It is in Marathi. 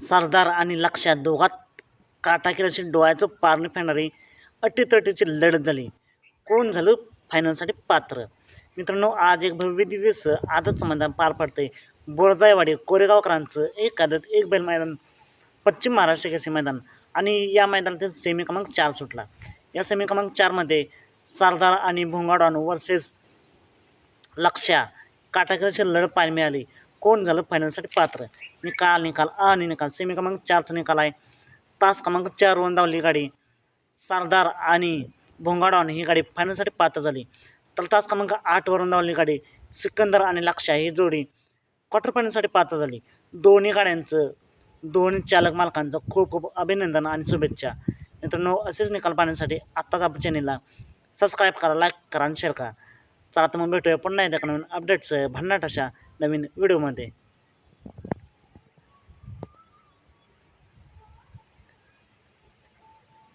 सरदार आणि लक्ष्या दोघात काटाकिराची डोळ्याचं पारणे फेडणारी अटीतटीची लढत झाली. कोण झालं फायनलसाठी पात्र? मित्रांनो, आज एक भव्य दिवस आजच मैदान पार पडतंय. बोरजाईवाडी कोरेगावकरांचं एक आदत एक बैल मैदान, पश्चिम महाराष्ट्र केसरी मैदान. आणि या मैदानातील सेमी क्रमांक 4 सुटला. या सेमी क्रमांक 4मध्ये सरदार आणि भोंगाडॉन वर्सेस लक्ष्या काटाकिराची लढत पाहायला मिळाली. कोण झालं फायनलसाठी पात्र? निकाल आणि निकाल. सेमी क्रमांक 4चा निकाल आहे. तास क्रमांक 4 वरून धावली गाडी सरदार आणि भोंगाडॉन ही गाडी फायनलसाठी पात्र झाली. तर तास क्रमांक 8 वरून धावली गाडी सिकंदर आणि लक्ष्या ही जोडी क्वार्टर फायनलसाठी पात्र झाली. दोन्ही गाड्यांचं, दोन्ही चालक मालकांचं खूप खूप अभिनंदन आणि शुभेच्छा. मित्रांनो, असेच निकाल पाहण्यासाठी आत्ताच आपल्या चॅनेलला सबस्क्राईब करा, लाईक करा आणि शेअर करा. चला तर मग भेटूया पुन्हा एकदा नवीन अपडेट्स भन्नाट अशा नवीन व्हिडिओमध्ये.